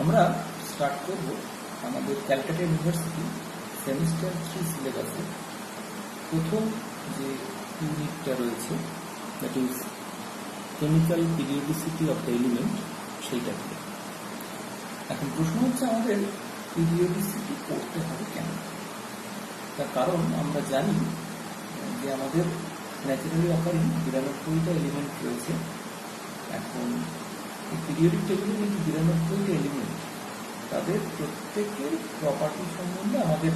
আমরা স্টার্ট করব আমাদের ক্যালকাটা ইউনিভার্সিটি সেমিস্টার 3 সিলেবাসে প্রথম যে ইউনিটটা রয়েছে, that is chemical periodicity of the element, সেইটা থেকে। এখন প্রশ্ন হচ্ছে আমাদের পিরিয়ডিসিটি পড়তে হবে কেন? তার কারণ আমরা জানি যে আমাদের ন্যাচারালি অকারিং 92টা এলিমেন্ট রয়েছে। এখন এই পিরিয়ডিক টেবিলের এই 92টা এলিমেন্ট, তাদের প্রত্যেকের প্রপার্টি সম্বন্ধে আমাদের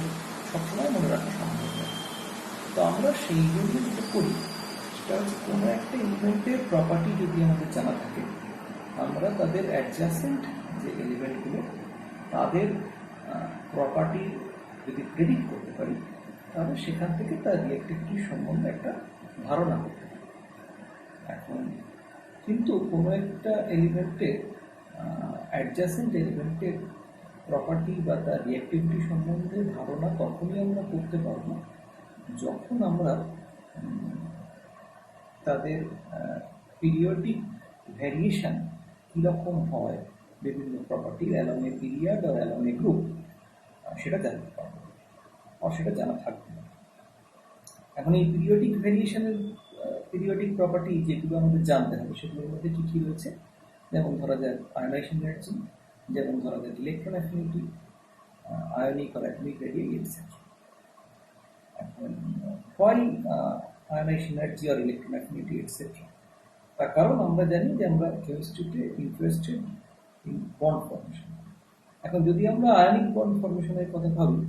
সবসময় মনে রাখা সম্ভব নয়। তো আমরা সেই জন্য যেটা করি সেটা হচ্ছে কোনো একটা এলিমেন্টের প্রপার্টি যদি আমাদের জানা থাকে, আমরা তাদের অ্যাডজাসেন্ট যে এলিমেন্টগুলো তাদের প্রপার্টি যদি প্রেডিক্ট করতে পারি, তাহলে সেখান থেকে তার রিঅ্যাক্টিভিটি সম্বন্ধে একটা ধারণা করতে পারি। এখন কিন্তু কোনো একটা এলিমেন্টের অ্যাডজাসেন্ট এলিমেন্টের প্রপার্টি বা তার রিঅ্যাক্টিভিটি সম্বন্ধে ধারণা তখনই আমরা করতে পারবো যখন আমরা তাদের পিরিয়ডিক ভ্যারিয়েশন কীরকম হয় বিভিন্ন প্রপার্টির অ্যালং এ পিরিয়ড আর অ্যালং এ গ্রুপ, সেটা জানতে পারবো, আর সেটা জানা থাকবে না। এখন এই পিরিয়ডিক ভ্যারিয়েশনের পিরিয়ডিক প্রপার্টি যেগুলো আমাদের জানতে হবে সেগুলোর মধ্যে কী কী রয়েছে, যেমন ধরা যাক আয়নাইজেশন এনার্জি, যেমন ধরা যাক ইলেকট্রন অ্যাফিনিটি, আয়নিক আর অ্যাটমিক রেডিয়াই এটসেট্রা। এখন হোয়াই আয়নাইজেশন এনার্জি আর ইলেকট্রন অ্যাফিনিটি এটসেট্রা? তার কারণ আমরা জানি যে আমরা কেমিস্ট্রিতে ইন্টারেস্টেড ইন বন্ড ফর্মেশন। এখন যদি আমরা আয়নিক বন্ড ফর্মেশনের কথা ভাবি,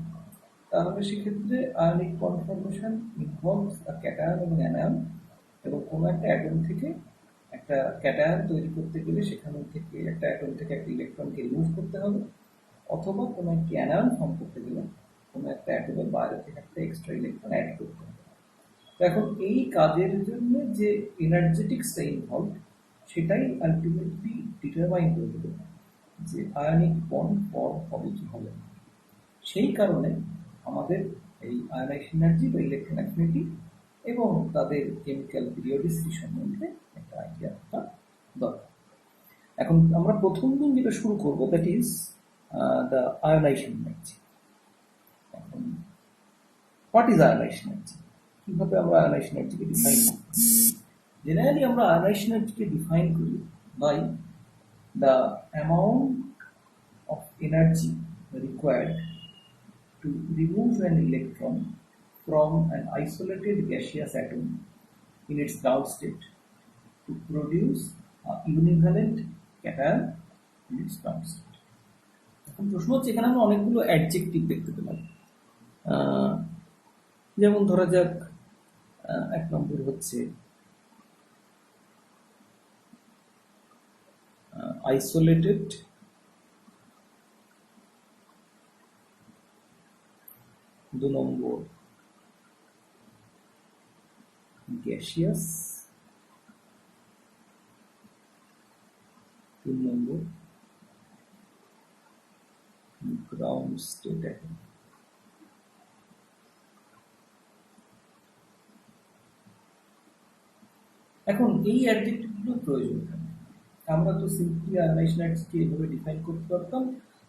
তাহলে সেক্ষেত্রে ionic bond formation involves cation এবং অ্যানায়ন, এবং কোনো একটা অ্যাটম থেকে একটা ক্যাটায়ন তৈরি করতে গেলে সেখান থেকে একটা অ্যাটম থেকে একটা ইলেকট্রনকে রিমুভ করতে হবে, অথবা কোনো একটি অ্যানায়ন ফর্ম করতে গেলে কোনো একটা অ্যাটমের বাইরে থেকে একটা এক্সট্রা ইলেকট্রন অ্যাড করতে হবে। এখন এই কাজের জন্য যে এনার্জেটিক্সটা ইনভলভ, সেটাই আলটিমেটলি ডিটারমাইন করে দেবে যে আয়নিক বন্ড ফর্ম হবে কি হবে না। সেই কারণে আমাদের এই আয়নাইজেশন এনার্জি বা ইলেকট্রন অ্যাফিনিটি এবং তাদের কেমিক্যাল পিরিয়ডিসিটি সম্বন্ধে একটা আইডিয়া থাকা দরকার। এখন আমরা প্রথম দিন যেটা শুরু করবো, that is the ionisation energy. এখন হোয়াট ইজ আয়নাইজেশন এনার্জি? কিভাবে আমরা আয়নাইজেশন এনার্জিকে ডিফাইন করি? জেনারেলি আমরা আয়নাইজেশন এনার্জিকে ডিফাইন করি by the amount of energy required to remove an electron from an isolated gaseous atom in its ground state to produce a univalent cation in its ground state. এখন প্রশ্ন হচ্ছে, এখানে আমরা অনেকগুলো adjective দেখতে পেলাম। যেমন ধরা যাক এক নম্বর হচ্ছে আইসোলেটেড, দু নম্বর গ্যাসিয়াস, তিন নম্বর গ্রাউন্ড স্টেট অ্যাটম। এখন এই অ্যাডজেক্টিভগুলো প্রয়োজন কেন? আমরা তো সিম্পলি আয়নাইজেশন এনার্জিকে এভাবে ডিফাইন করতে পারতাম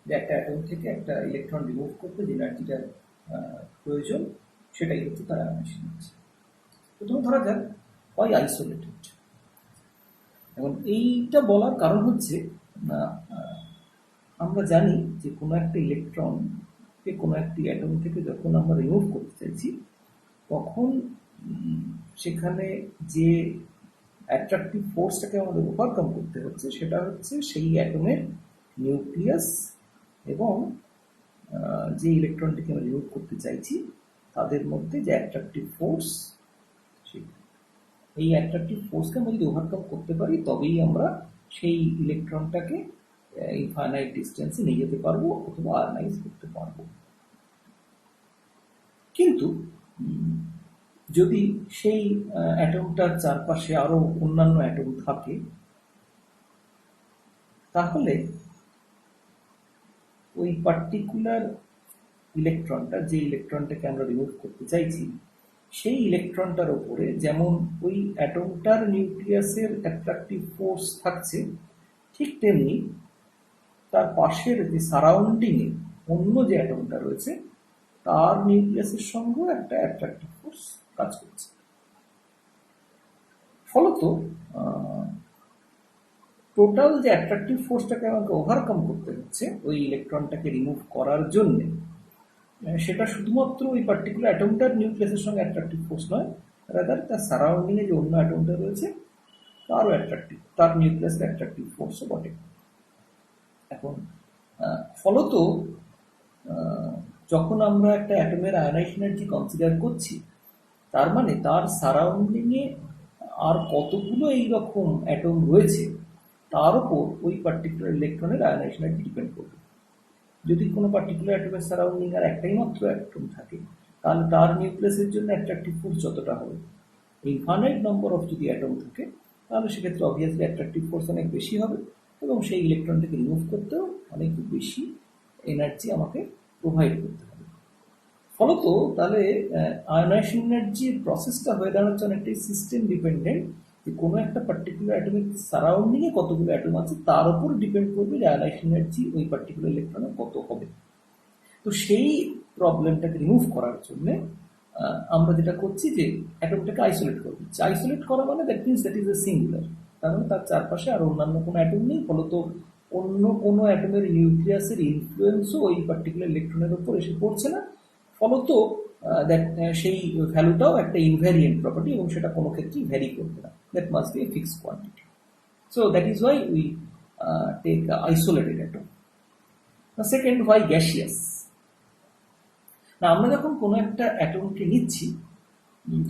যে একটা অ্যাটম থেকে একটা ইলেকট্রন রিমুভ করতে যে এনার্জিটার প্রয়োজন, সেটাই হচ্ছে তার আয়নাইজেশন এনার্জি। প্রথমে ধরা যাক হয় আইসোলেটেড। এখন এইটা বলার কারণ হচ্ছে আমরা জানি যে কোনো একটা ইলেকট্রনকে কোনো একটি অ্যাটম থেকে যখন আমরা রিমুভ করতে চাইছি, তখন সেখানে যে অ্যাট্রাকটিভ ফোর্সটাকে আমাদের ওভারকাম করতে হচ্ছে, সেটা হচ্ছে সেই অ্যাটমের নিউক্লিয়াস এবং যে ইলেকট্রনটিকে আমরা রিমুভ করতে চাইছি তাদের মধ্যে যে অ্যাট্রাকটিভ ফোর্স, এই অ্যাট্রাকটিভ ফোর্সকে আমরা যদি ওভারকাম করতে পারি, তবেই আমরা সেই ইলেকট্রনটাকে ইনফাইনাইট ডিস্টেন্সে নিয়ে যেতে পারবো অথবা আয়নাইজ করতে পারবো। কিন্তু যদি সেই অ্যাটমটার চারপাশে আরো অন্যান্য অ্যাটম থাকে, তাহলে ওই পার্টিকুলার ইলেকট্রনটা, যে ইলেকট্রনটাকে আমরা রিমুভ করতে চাইছি, সেই ইলেকট্রনটার ওপরে যেমন ওই অ্যাটমটার নিউক্লিয়াসের অ্যাট্রাকটিভ ফোর্স থাকছে, ঠিক তেমনি তার পাশের যে সারাউন্ডিংয়ে অন্য যে অ্যাটমটা রয়েছে তার নিউক্লিয়াসের সঙ্গেও একটা অ্যাট্রাকটিভ ফোর্স কাজ করছে। ফলত টোটাল যে অ্যাট্রাকটিভ ফোর্সটাকে আমাকে ওভারকাম করতে হচ্ছে ওই ইলেকট্রনটাকে রিমুভ করার জন্যে, সেটা শুধুমাত্র ওই পার্টিকুলার অ্যাটমটার নিউক্লিয়াসের সঙ্গে অ্যাট্রাকটিভ ফোর্স নয়, রাদার তার সারাউন্ডিংয়ে যে অন্য অ্যাটমটা রয়েছে তারও অ্যাট্রাকটিভ, তার নিউক্লিয়াসের অ্যাট্রাকটিভ ফোর্সও বটে। এখন ফলত যখন আমরা একটা অ্যাটমের আয়নাইজেশন এনার্জি কনসিডার করছি, তার মানে তার সারাউন্ডিংয়ে আর কতগুলো এইরকম অ্যাটম রয়েছে তার উপর ওই পার্টিকুলার ইলেকট্রনের আয়নাইজেশন এনার্জি ডিপেন্ড করবে। যদি কোনো পার্টিকুলার অ্যাটমের সারাউন্ডিং আর একটাই মাত্র অ্যাটম থাকে, তাহলে তার নিউক্লিয়াসের জন্য অ্যাট্রাকটিভ ফোর্স যতটা হবে, ইনফাইনাইট নম্বর অফ যদি অ্যাটম থাকে তাহলে সেক্ষেত্রে অবভিয়াসলি অ্যাট্রাকটিভ ফোর্স অনেক বেশি হবে এবং সেই ইলেকট্রনটাকে রিমুভ করতেও অনেক বেশি এনার্জি আমাকে প্রোভাইড করতে হবে। ফলত তাহলে আয়নাইজেশন এনার্জির প্রসেসটা হয়ে দাঁড়াচ্ছে অনেকটাই সিস্টেম ডিপেন্ডেন্ট, যে কোনো একটা পার্টিকুলার অ্যাটমিক সারাউন্ডিংয়ে কতগুলো অ্যাটম আছে তার উপর ডিপেন্ড করবে যে আয়নাইজেশন এনার্জি ওই পার্টিকুলার ইলেকট্রনের কত হবে। তো সেই প্রবলেমটাকে রিমুভ করার জন্যে আমরা যেটা করছি যে অ্যাটমটাকে আইসোলেট করে দিচ্ছি। আইসোলেট করা মানে that means that is a singular, তার মানে তার চারপাশে আর অন্যান্য কোনো অ্যাটম নেই, ফলত অন্য কোনো অ্যাটমের নিউক্লিয়াসের ইনফ্লুয়েন্সও ওই পার্টিকুলার ইলেকট্রনের উপর এসে পড়ছে না। ফলত সেই ভ্যালুটাও একটা ইনভ্যারিয়েন্ট প্রপার্টি এবং সেটা কোনো ক্ষেত্রেই ভ্যারি করবে না, that must be a fixed quantity. So that is why we take isolated atom. Second, why gaseous? না, আমরা যখন কোনো একটা অ্যাটমকে নিচ্ছি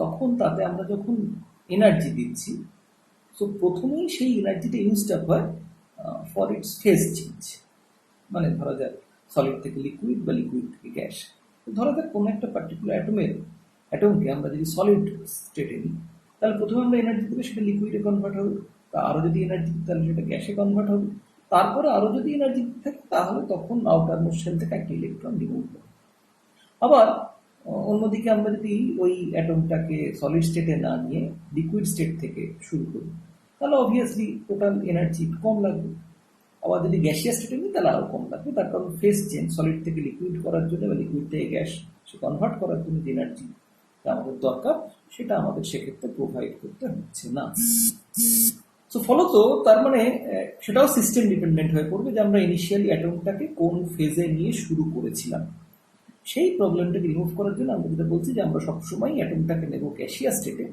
তখন তাতে আমরা যখন এনার্জি দিচ্ছি, সো প্রথমেই সেই এনার্জিটা ইউজড আপ হয় ফর ইটস ফেজ চেঞ্জ। মানে ধরা যাক সলিড থেকে লিকুইড বা লিকুইড থেকে গ্যাস। ধরা যাক কোনো একটা পার্টিকুলার অ্যাটমকে আমরা যদি সলিড স্টেটে নিই, তাহলে প্রথমে আমরা এনার্জি দিলে সেটা লিকুইডে কনভার্ট হবে, তা আরও যদি এনার্জি দিই তাহলে সেটা গ্যাসে কনভার্ট হবে, তারপরে আরও যদি এনার্জি দিতে থাকে তাহলে তখন আউটারমোস্ট শেল থেকে একটা ইলেকট্রন রিমুভ হবে। আবার অন্যদিকে আমরা যদি ওই অ্যাটমটাকে সলিড স্টেটে না নিয়ে লিকুইড স্টেট থেকে শুরু করি, তাহলে অবভিয়াসলি টোটাল এনার্জি কম লাগবে। আবার যদি গ্যাসিয়াস স্টেটে নিই তাহলে আরও কম লাগবে, তার কারণ ফেজ চেঞ্জ, সলিড থেকে লিকুইড করার জন্য বা লিকুইড থেকে গ্যাস সে কনভার্ট করার জন্য যে এনার্জি আমাদের দরকার সেটা আমাদের সেক্ষেত্রে প্রোভাইড করতে হচ্ছে না। সো ফলত তার মানে সেটাও সিস্টেম ডিপেন্ডেন্ট হয়ে পড়বে যে আমরা ইনিশিয়ালি অ্যাটমটাকে কোন ফেজে নিয়ে শুরু করেছিলাম। সেই প্রবলেমটাকে রিমুভ করার জন্য আমরা যেটা বলছি যে আমরা সবসময় অ্যাটমটাকে নেব গ্যাসিয়াস স্টেটে,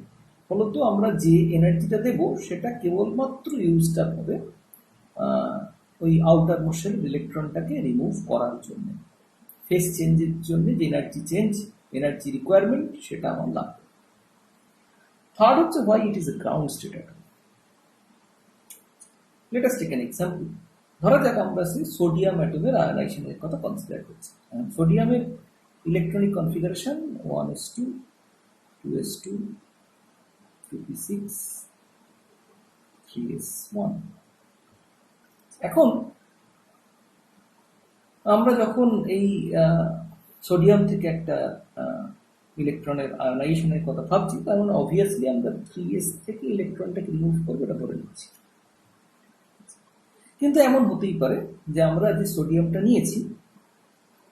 ফলত আমরা যে এনার্জিটা দেব সেটা কেবলমাত্র ইউজড আপ হবে ওই আউটার মোশন ইলেকট্রনটাকে রিমুভ করার জন্য। ফেজ চেঞ্জের জন্য যে এনার্জি রিকোয়ারমেন্ট সেটা আমার লাগবে। থার্ড হচ্ছে why it is a ground state atom. Let us take an example. ধরা যাক আমরা সেই সোডিয়াম অ্যাটমের আয়নাইজেশনের কথা কনসিডার করছি। সোডিয়ামের electronic configuration 1s2, 2s2, 2p6, 3s1। এখন আমরা যখন এই সোডিয়াম থেকে একটা ইলেকট্রনের আয়নাইজেশনের কথা ভাবছি, তার মানে অবভিয়াসলি আমরা 3s থেকে ইলেকট্রনটাকে রিমুভ করবো, এটা ধরে নিচ্ছি। কিন্তু এমন হতেই পারে যে আমরা যে সোডিয়ামটা নিয়েছি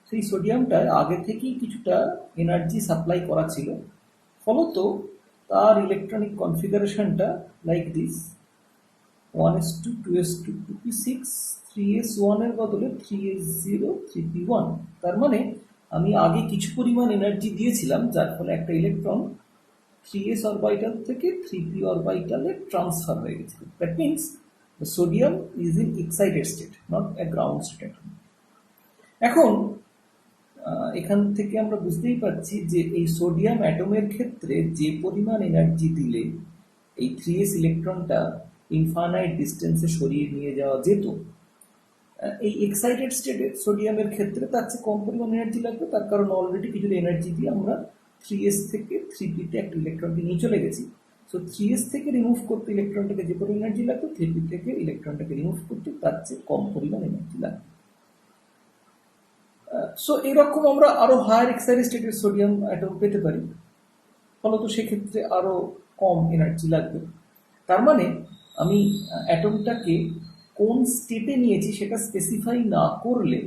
সেই সোডিয়ামটা আগে থেকেই কিছুটা এনার্জি সাপ্লাই করা ছিল, ফলত তার electronic কনফিগারেশনটা like this: 1s2, 2s2, 2p6, 3s1 এর বদলে 3s0, 3p1। তার মানে আমি আগে কিছু পরিমাণ এনার্জি দিয়েছিলাম, যার ফলে একটা ইলেকট্রন 3s অরবিটাল থেকে 3p অরবিটালে ট্রান্সফার হয়ে গেছিল। That means the sodium is in excited state, not a ground state. এখন এখান থেকে আমরা বুঝতেই পারছি যে এই সোডিয়াম অ্যাটমের ক্ষেত্রে যে পরিমাণ এনার্জি দিলে এই 3s ইলেকট্রনটা ইনফাইনাইট ডিস্টেন্সে সরিয়ে নিয়ে যাওয়া যেত, এই এক্সাইটেড স্টেটে সোডিয়ামের ক্ষেত্রে তার চেয়ে কম পরিমাণ এনার্জি লাগবে, তার কারণ অলরেডি কিছুটা এনার্জি দিয়ে আমরা 3s থেকে 3p তে একটা ইলেকট্রনকে নিয়ে চলে গেছি। সো 3s থেকে রিমুভ করতে ইলেকট্রনটাকে যে পরিমাণ এনার্জি লাগবে, 3p থেকে ইলেকট্রনটাকে রিমুভ করতে তার চেয়ে কম পরিমাণ এনার্জি লাগবে। সো এরকম আমরা আরো হায়ার এক্সাইটেড স্টেটের সোডিয়াম অ্যাটম পেতে পারি, ফলত সেক্ষেত্রে আরো কম এনার্জি লাগবে। তার মানে আমি অ্যাটমটাকে কোন স্টেটে নিয়েছি সেটা স্পেসিফাই না করলে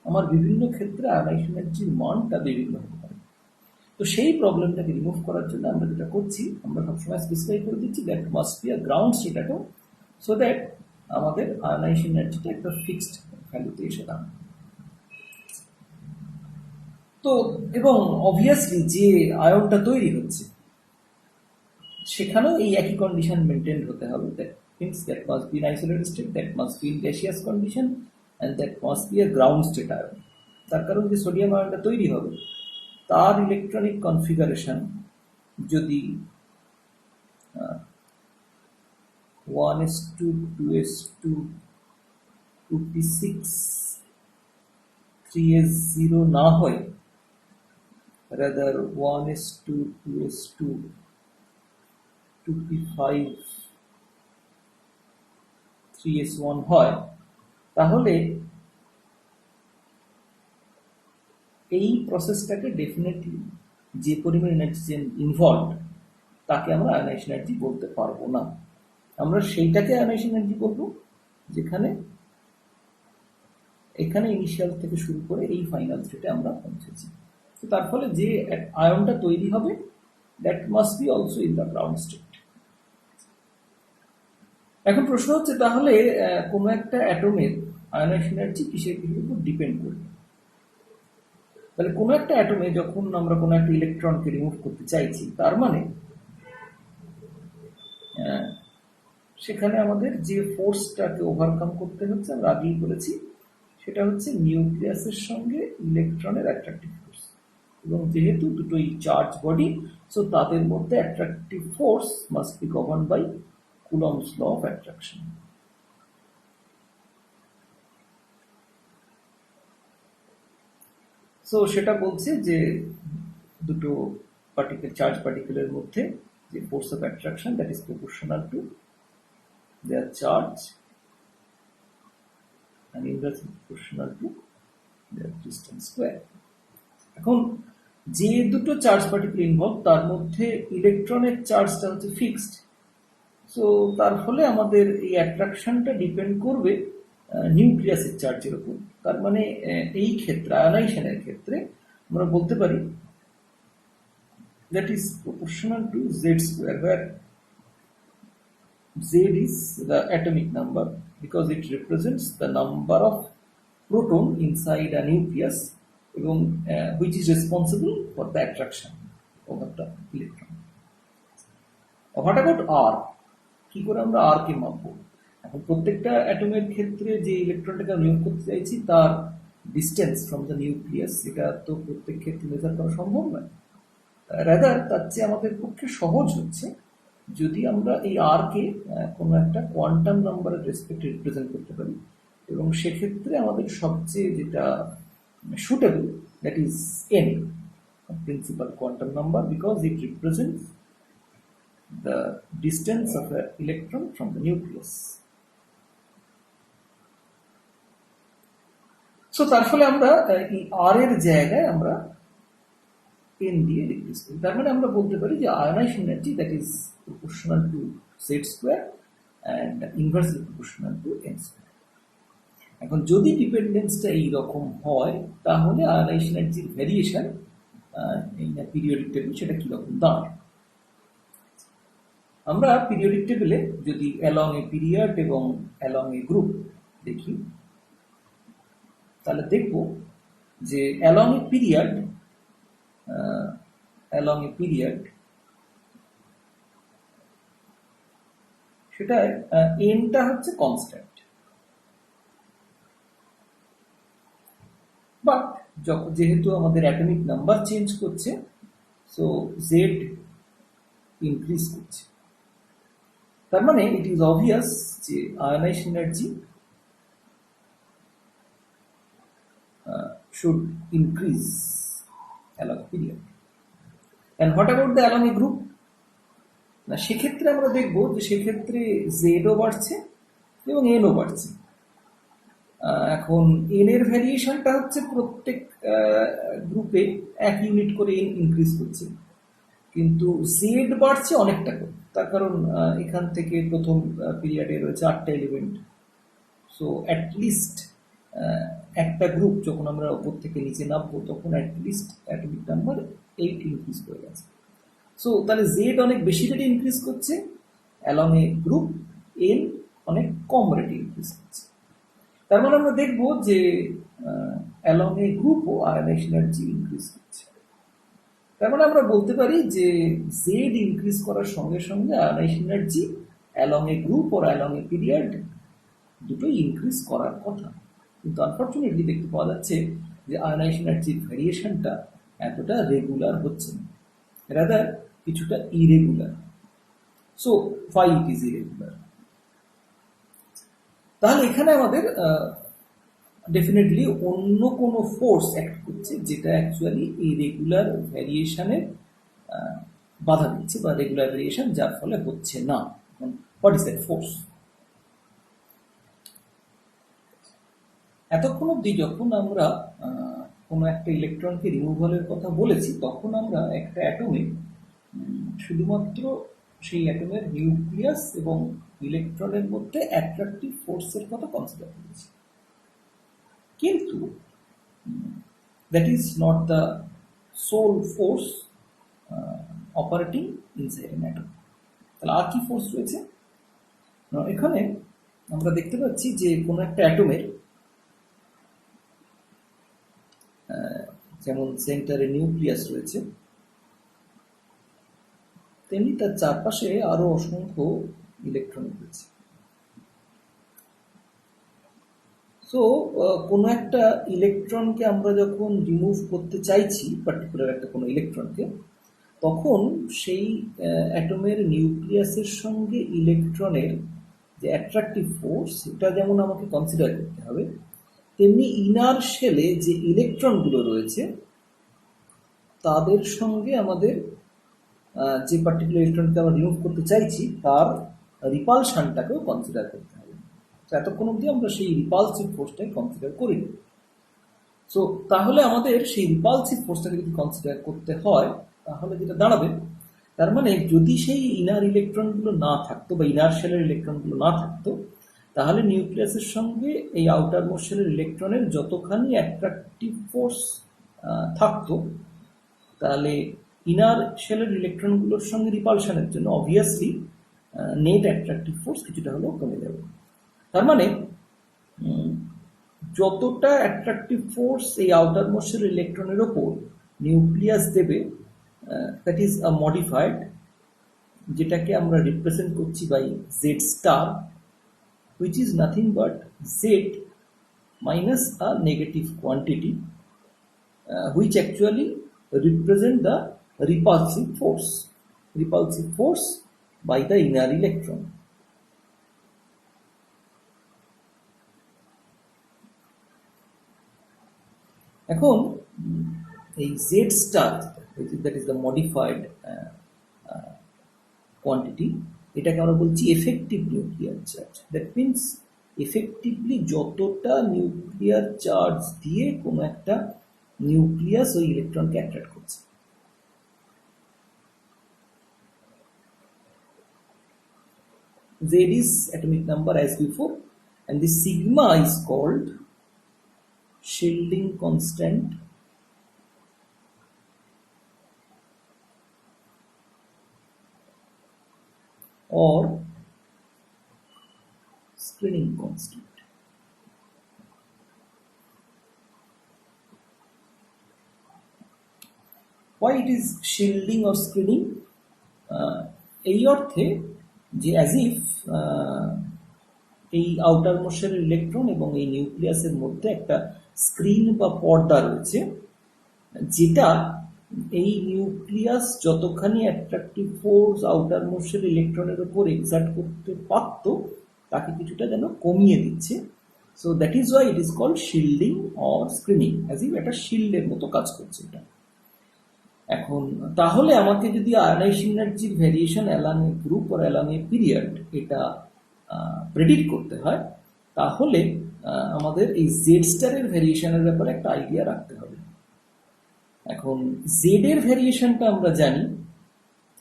আমার বিভিন্ন ক্ষেত্রে আয়নাইজেশন এনার্জির মানটা বিভিন্ন হতে পারে। তো সেই প্রবলেমটাকে রিমুভ করার জন্য আমরা যেটা করছি, আমরা সবসময় স্পেসিফাই করে দিচ্ছি that must be a ground state atom, so that আমাদের আয়নাইজেশন এনার্জিটা একটা ফিক্সড ভ্যালুতে এসে দাঁড়ায়। তো এবং অবভিয়াসলি যে আয়নটা তৈরি হচ্ছে সেখানেও এই একই কন্ডিশন মেনটেন হতে হবে, that means that must B isolated state, that must be in gaseous condition, and that must be a ground state ion. তার কারণ যে সোডিয়াম আয়নটা তৈরি হবে তার ইলেকট্রনিক কনফিগারেশন যদি 1s2 2s2 2p6 3s0 না হয়, rather 1s2 2s2 2p5 3s1 হয়, তাহলে এই প্রসেসটাকে ডেফিনেটলি যে পরিমাণ এনার্জি ইনভলভ তাকে আমরা আয়নাইজেশন এনার্জি বলতে পারবো না। আমরা সেইটাকে আয়নাইজেশন এনার্জি বলবো যেখানে এখানে ইনিশিয়াল থেকে শুরু করে এই ফাইনাল স্টেটে আমরা পৌঁছেছি। তো তার ফলে যে আয়নটা তৈরি হবে that must be also in the ground state. এখন প্রশ্ন হচ্ছে তাহলে কোনো একটা অ্যাটমের আয়নাইজেশন এনার্জি কিসের উপর ডিপেন্ড করবে? তাহলে কোনো একটা অ্যাটমে যখন আমরা কোনো একটা ইলেকট্রনকে রিমুভ করতে চাইছি, তার মানে সেখানে আমাদের যে ফোর্সটাকে ওভারকাম করতে হচ্ছে, আমরা আগেই বলেছি, সেটা হচ্ছে নিউক্লিয়াসের সঙ্গে ইলেকট্রনের অ্যাট্রাকটিভ ফোর্স। এবং যেহেতু দুটোই চার্জ বডি, সো তাদের মধ্যে attractive force must be govern by Coulomb's law of attraction. So সেটা বলছে যে দুটো চার্জ পার্টিকেলের মধ্যে যে force of attraction that is proportional to their charge and inversely proportional to their distance square. এখন যে দুটো চার্জ পার্টিকেল ইনভলভ তার মধ্যে ইলেকট্রনের চার্জটা হচ্ছে ফিক্সড, সো তার ফলে আমাদের এই অ্যাট্রাকশনটা ডিপেন্ড করবে নিউক্লিয়াসের চার্জের উপর। তার মানে এই ক্ষেত্রে আয়নাইজেশনের ক্ষেত্রে আমরা বলতে পারি that is proportional to z square, where z is the atomic number because it represents the number of proton inside a nucleus এবং which is responsible for the attraction of the electron. What about r? কি করে আমরা r কে মাপবো? এখন প্রত্যেকটা অ্যাটমের ক্ষেত্রে যে ইলেকট্রনটাকে নিয়োগ করতে চাইছি তার ডিস্টেন্স ফ্রম দ্য নিউক্লিয়াস, এটা তো প্রত্যেক ক্ষেত্রে মেজার করা সম্ভব নয়। রাদার তার চেয়ে আমাদের পক্ষে সহজ হচ্ছে যদি আমরা এই আর কে কোনো একটা কোয়ান্টাম নাম্বারের রেসপেক্টে রিপ্রেজেন্ট করতে পারি, এবং সেক্ষেত্রে আমাদের সবচেয়ে যেটা suitable that is an, principal quantum number, because it represents the distance of A electron from the nucleus. So তার ফলে আমরা এই আর এর জায়গায় আমরা এন দিয়ে রিপ্লেস করি। তার মানে আমরা বলতে পারি যে ionisation energy that is proportional to Z square and inversely proportional to N square. এখন যদি ডিপেন্ডেন্সটা এইরকম হয় তাহলে আয়নাইজেশন এনার্জির ভ্যারিয়েশন এই পিরিয়ডিক টেবিল সেটা কিরকম দাঁড়ায়। আমরা পিরিয়ডিক টেবিলে যদি অ্যালং এ পিরিয়ড এবং অ্যালং এ গ্রুপ দেখি তাহলে দেখব যে অ্যালং এ পিরিয়ড সেটা এনটা হচ্ছে কনস্ট্যান্ট, বাট যেহেতু আমাদের অ্যাটমিক নাম্বার চেঞ্জ করছে সো জেড ইনক্রিজ করছে। তার মানে ইট ইজ অবভিয়াস যে ionisation energy should increase along period. And what about the along a group? না সেক্ষেত্রে আমরা দেখব যে সেক্ষেত্রে জেডও বাড়ছে এবং এনও বাড়ছে। এখন এন এর ভ্যারিয়েশনটা হচ্ছে প্রত্যেক গ্রুপে 1 ইউনিট করে এন ইনক্রিজ করছে, কিন্তু জেড বাড়ছে অনেকটা করে। তার কারণ এখান থেকে প্রথম পিরিয়ডে রয়েছে 8টা এলিমেন্ট, সো অ্যাটলিস্ট একটা গ্রুপ যখন আমরা ওপর থেকে নিচে নামবো তখন অ্যাটলিস্ট অ্যাটমিক নাম্বার 8 ইনক্রিজ করে গেছে। সো তাহলে জেড অনেক বেশি রেটে ইনক্রিজ করছে, অ্যালং এ গ্রুপ এন অনেক কম রেটে ইনক্রিজ করছে। তার মানে আমরা দেখবো যে অ্যালং এ গ্রুপও আয়নাইজেশন এনার্জি ইনক্রিজ করছে। তার মানে আমরা বলতে পারি যে জেড ইনক্রিজ করার সঙ্গে সঙ্গে ionisation energy along a group ও অ্যালং এ পিরিয়ড দুটোই ইনক্রিজ করার কথা। কিন্তু আনফর্চুনেটলি দেখতে পাওয়া যাচ্ছে যে আয়নাইজেশন এনার্জির ভ্যারিয়েশনটা এতটা রেগুলার হচ্ছে না, রাদার কিছুটা irregular. So why it is irregular? তাহলে এখানে আমাদের ডেফিনেটলি অন্য কোনো ফোর্স অ্যাক্ট করছে যেটা অ্যাকচুয়ালি এই রেগুলার ভ্যারিয়েশনের বাধা দিচ্ছে, বা রেগুলার ভ্যারিয়েশন যার ফলে হচ্ছে না। What is that force? এতক্ষণ অব্দি যখন আমরা কোনো একটা ইলেকট্রনকে রিমুভালের কথা বলেছি তখন আমরা একটা অ্যাটমে শুধুমাত্র সেই অ্যাটমের নিউক্লিয়াস এবং ইলেকট্রনের মধ্যে অ্যাট্রাকটিভ ফোর্সের কথা কনসিডার করেছি, কিন্তু that is not the sole force operating inside an atom. তাহলে আর কি ফোর্স রয়েছে? এখানে আমরা দেখতে পাচ্ছি যে কোনো একটা অ্যাটমের যেমন সেন্টারে নিউক্লিয়াস রয়েছে, তেমনি তার চারপাশে আরো অসংখ্য ইলেকট্রন রয়েছে। সো কোনো একটা ইলেকট্রনকে আমরা যখন রিমুভ করতে চাইছি, পার্টিকুলার একটা কোনো ইলেকট্রনকে, তখন সেই অ্যাটমের নিউক্লিয়াসের সঙ্গে ইলেকট্রনের যে অ্যাট্রাকটিভ ফোর্স এটা যেমন আমাকে কনসিডার করতে হবে, তেমনি ইনার শেলে যে ইলেকট্রনগুলো রয়েছে তাদের সঙ্গে আমাদের যে পার্টিকুলার ইলেকট্রনকে আমরা রিমুভ করতে চাইছি তার রিপালশনটাকেও কনসিডার করতে হবে। তো এতক্ষণ অবধি আমরা সেই রিপালসিভ ফোর্সটাই কনসিডার করিনি। সো তাহলে আমাদের সেই রিপালসিভ ফোর্সটাকে যদি কনসিডার করতে হয় তাহলে যেটা দাঁড়াবে, তার মানে যদি সেই ইনার ইলেকট্রনগুলো না থাকতো বা ইনার শেলের ইলেকট্রনগুলো না থাকতো, তাহলে নিউক্লিয়াসের সঙ্গে এই আউটার মোস্ট শেলের ইলেকট্রনের যতখানি অ্যাট্রাকটিভ ফোর্স থাকতো, তাহলে ইনার শেলের ইলেকট্রনগুলোর সঙ্গে রিপালশনের জন্য অবভিয়াসলি নেট অ্যাট্রাকটিভ ফোর্স কিছুটা হলেও কমে যাবে। তার মানে যতটা অ্যাট্রাকটিভ ফোর্স এই আউটার মোস্ট শেলের ইলেকট্রনের ওপর নিউক্লিয়াস দেবে, দ্যাট ইজ আ মডিফাইড, যেটাকে আমরা রিপ্রেজেন্ট করছি by Z star, which is nothing but z minus a negative quantity, which actually represent the repulsive force by the inner electron. এখন এই z star, that is the modified quantity, এটাকে আমরা বলছি effective nuclear charge. That means effectively যতটা nuclear charge দিয়ে কোনো একটা nucleus ওই ইলেকট্রনকে অ্যাট্রাক্ট করছে। Z is atomic number as before, and the sigma is called shielding constant or screening constant. Why it is shielding or screening? এই অর্থে যে as if এই আউটার মোস্ট শেলের ইলেকট্রন এবং এই নিউক্লিয়াসের মধ্যে একটা স্ক্রিন বা পর্দা রয়েছে, যেটা এই নিউক্লিয়াস যতখানি অ্যাট্রাকটিভ ফোর্স আউটার মোস্ট শেলের ইলেকট্রনের উপর এক্সার্ট করতে পারত তাকে কিছুটা যেন কমিয়ে দিচ্ছে। So that is why it is called shielding or screening, as if এটা শিল্ডের মতো কাজ করছে এটা। এখন তাহলে আমাকে যদি আয়নাইজেশন এনার্জির ভ্যারিয়েশন অ্যালং এ গ্রুপ আর অ্যালং এ পিরিয়ড এটা প্রেডিক্ট করতে হয়, তাহলে আমাদের এই জেড স্টারের ভ্যারিয়েশনের ব্যাপারে একটা আইডিয়া রাখতে হবে। এখন জেড এর ভ্যারিয়েশনটা আমরা জানি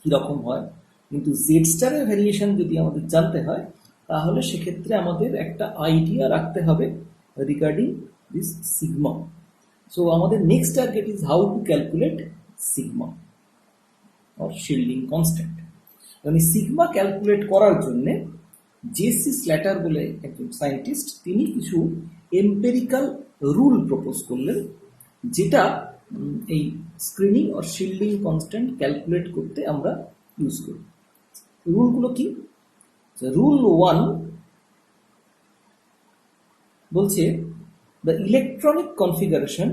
কিরকম হয়, কিন্তু জেড স্টারের ভ্যারিয়েশন যদি আমাদের জানতে হয় তাহলে সেক্ষেত্রে আমাদের একটা আইডিয়া রাখতে হবে রিগার্ডিং দিস সিগমা। সো আমাদের next target is how to calculate sigma or shielding constant. মানে সিগমা ক্যালকুলেট করার জন্য জেসি স্ল্যাটার বলে একজন সায়েন্টিস্ট তিনি কিছু এম্পেরিক্যাল রুল প্রপোজ করলেন, যেটা এই screening or shielding constant calculate করতে আমরা ইউজ করি। রুলগুলো কি? রুল 1 বলছে the electronic configuration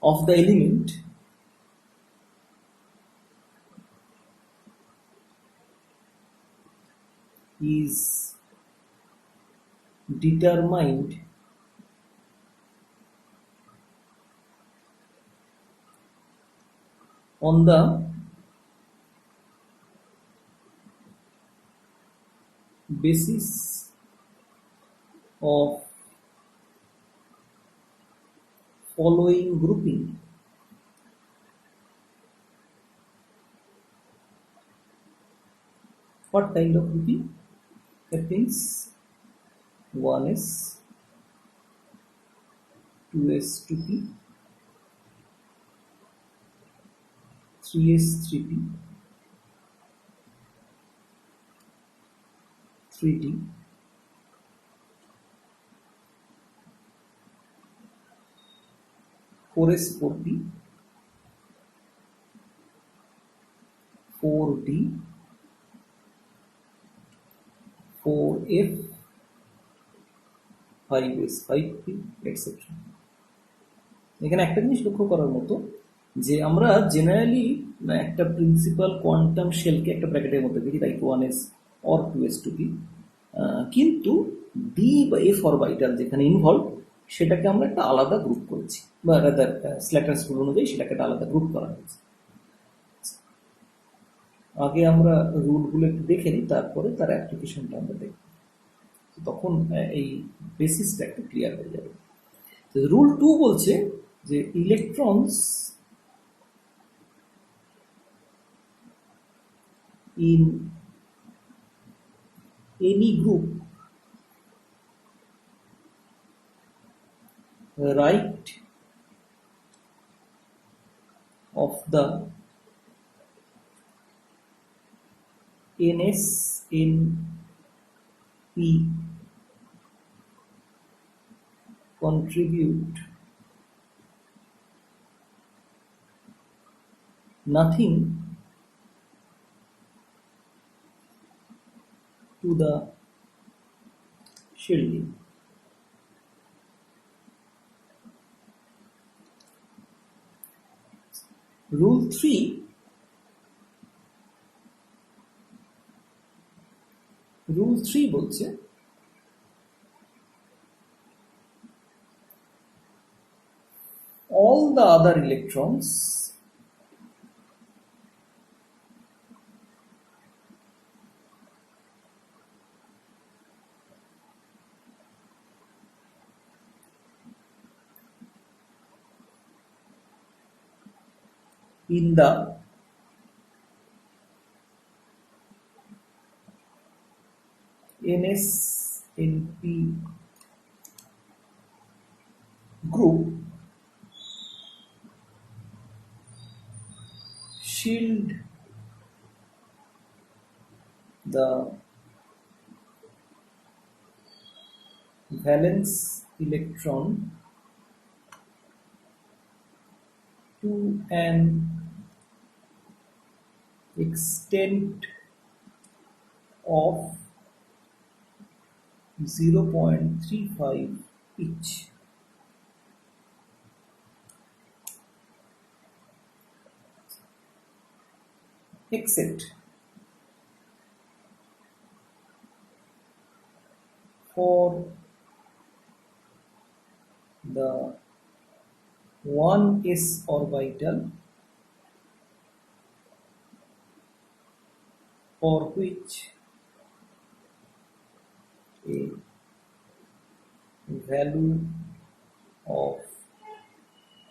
of the element is determined on the basis of following grouping. What kind of grouping? That means 1s, 2s, 2p, 3s, 3p, 3d, 4s, 4p, 4d, 4f, 5s, 5p, etc. এখানে একটা জিনিস লক্ষ্য করার মতো যে আমরা generally একটা principal quantum শেলকে একটা ব্র্যাকেটের মধ্যে দেখি, like 1s or 2s, 2p, কিন্তু ডি বা এফ অরবিটাল যেখানে ইনভলভ সেটাকে আমরা একটা আলাদা গ্রুপ করেছি, বা রাদার স্ল্যাটার্স রুল অনুযায়ী সেটাকে একটা আলাদা গ্রুপ করা হয়েছে। আগে আমরা রুলগুলো একটু দেখে নিই, তারপরে তার অ্যাপ্লিকেশনটা আমরা দেখব, তখন এই বেসিসটা একটু ক্লিয়ার হয়ে যাবে। রুল 2 বলছে যে electrons in any group right of the NSNP contribute nothing to the shielding. Rule 3 বলছে all the other electrons in the NSNP group shield the valence electron to an extent of 0.35 each. Except for the 1s orbital for which a value of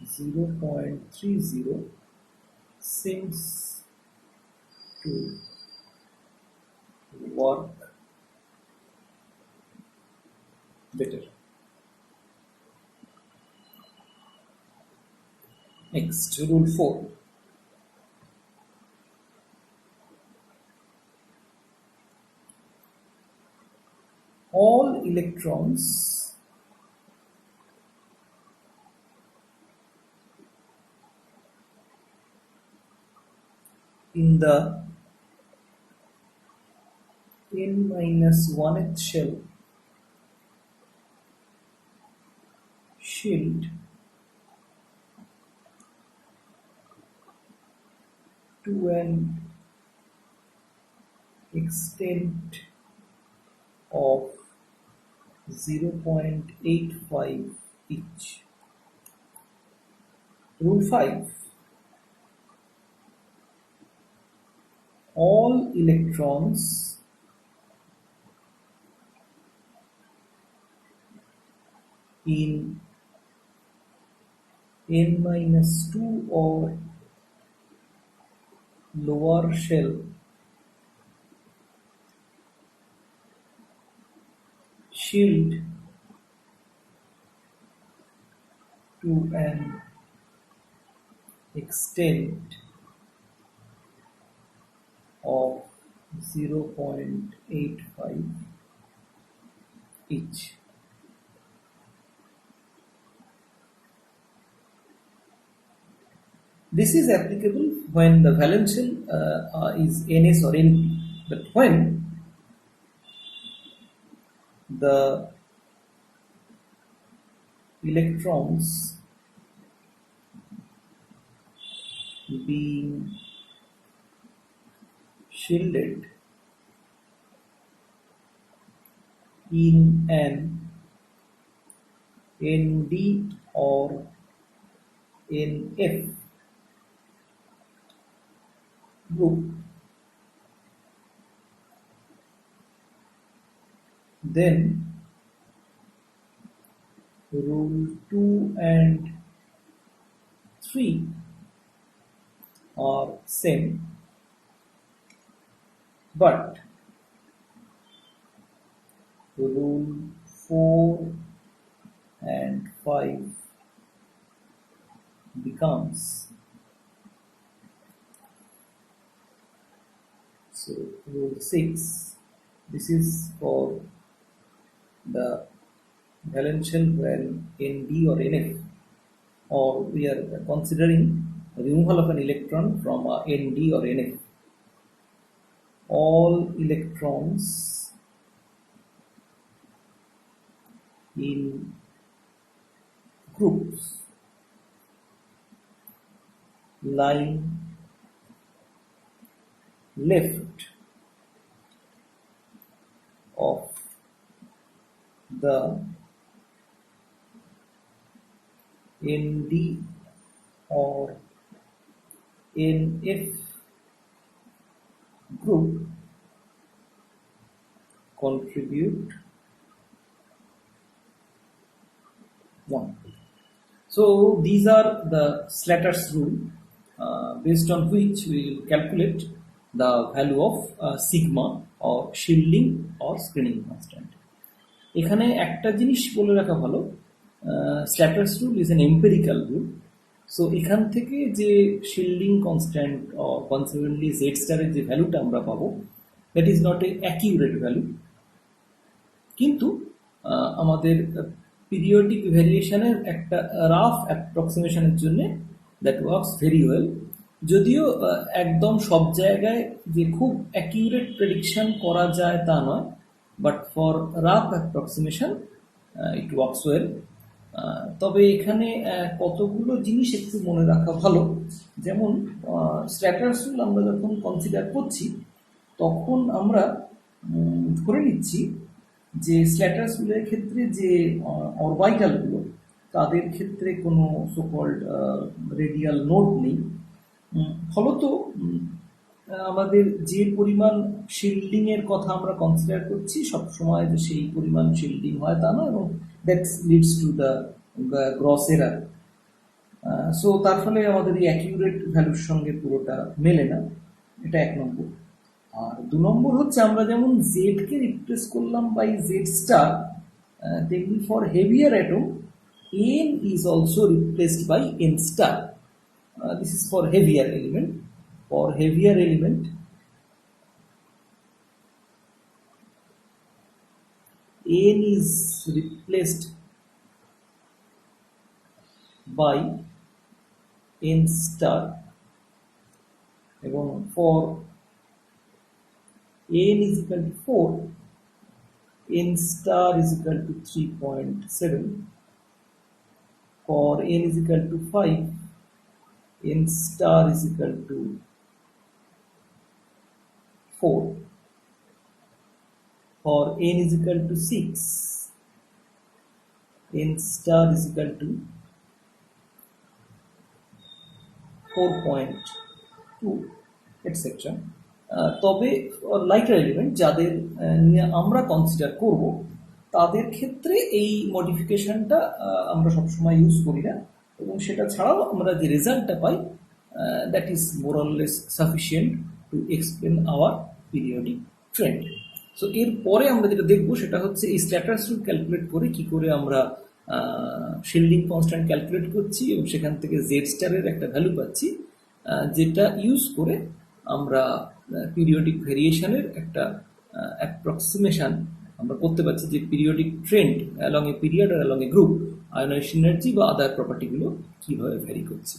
0.30 seems to work better. Next, rule 4. All electrons in the n-1th shell shield to an extent of 0.85 each. Rule 5. All electrons in n-2 or lower shell shield to an extent of 0.85 each. This is applicable when the valence shell is NS or NP, but when the electrons being shielded in an ND or NF group, then rule 2 and 3 are same, but rule 4 and 5 becomes, so rule 6, this is for the valence shell when ND or NF, or we are considering removal of an electron from ND or NF. All electrons in groups lying left of the ND or NF group contribute 1. So these are the Slater's rule based on which we will calculate the value of sigma or shielding or screening constant. এখানে একটা জিনিস বলে রাখা ভালো, Slater's rule is an empirical rule. So এখান থেকে যে shielding constant consequently Z স্টারের যে ভ্যালুটা আমরা পাবো, that is not a accurate value, কিন্তু আমাদের পিরিয়ডিক ভ্যারিয়েশনের একটা রাফ অ্যাপ্রক্সিমেশনের জন্য দ্যাট ওয়ার্কস ভেরি ওয়েল। যদিও একদম সব জায়গায় যে খুব অ্যাকিউরেট প্রেডিকশন করা যায় তা নয়, but for rough approximation it works well. তবে এখানে কতগুলো জিনিস একটু মনে রাখা ভালো, যেমন স্ল্যাটারস রুল আমরা যখন কনসিডার করছি তখন আমরা ধরে নিচ্ছি যে স্ল্যাটারস রুলের ক্ষেত্রে যে অরবাইটালগুলো তাদের ক্ষেত্রে কোনো সোকল্ড রেডিয়াল নোড নেই, ফলত আমাদের যে পরিমাণ শিল্ডিংয়ের কথা আমরা কনসিডার করছি সবসময় যে সেই পরিমাণ শিল্ডিং হয় তা না, এবং that leads to the gross error. So তার ফলে আমাদের এই অ্যাকিউরেট ভ্যালুর সঙ্গে পুরোটা মেলে না, এটা 1 নম্বর। আর 2 নম্বর হচ্ছে আমরা যেমন জেড কে রিপ্লেস করলাম বাই জেড স্টার, তেমনি for heavier atom N is also replaced by N star. This is for heavier element. For heavier element n is replaced by n star, এবং for n is equal to 4, n star is equal to 3.7. For n is equal to 5, n star is equal to 4. For n is equal to 6, n star is equal to 4.2, etc. তবে lighter element যাদের নিয়ে আমরা consider করব, তাদের ক্ষেত্রে এই মডিফিকেশনটা আমরা সবসময় ইউজ করি না, এবং সেটা ছাড়াও আমরা যে রেজাল্টটা পাই that is more or less sufficient to explain our periodic trend. So এরপরে আমরা যেটা দেখবো সেটা হচ্ছে এই স্ট্যাটাস রুল ক্যালকুলেট করে কি করে আমরা শিল্ডিং কনস্ট্যান্ট ক্যালকুলেট করছি, এবং সেখান থেকে জেড স্টারের একটা ভ্যালু পাচ্ছি, যেটা ইউজ করে আমরা পিরিয়ডিক ভেরিয়েশনের একটা অ্যাপ্রক্সিমেশন আমরা করতে পারছি যে periodic trend along a period আর along a group ionisation energy বা আদার প্রপার্টিগুলো কীভাবে ভ্যারি করছে।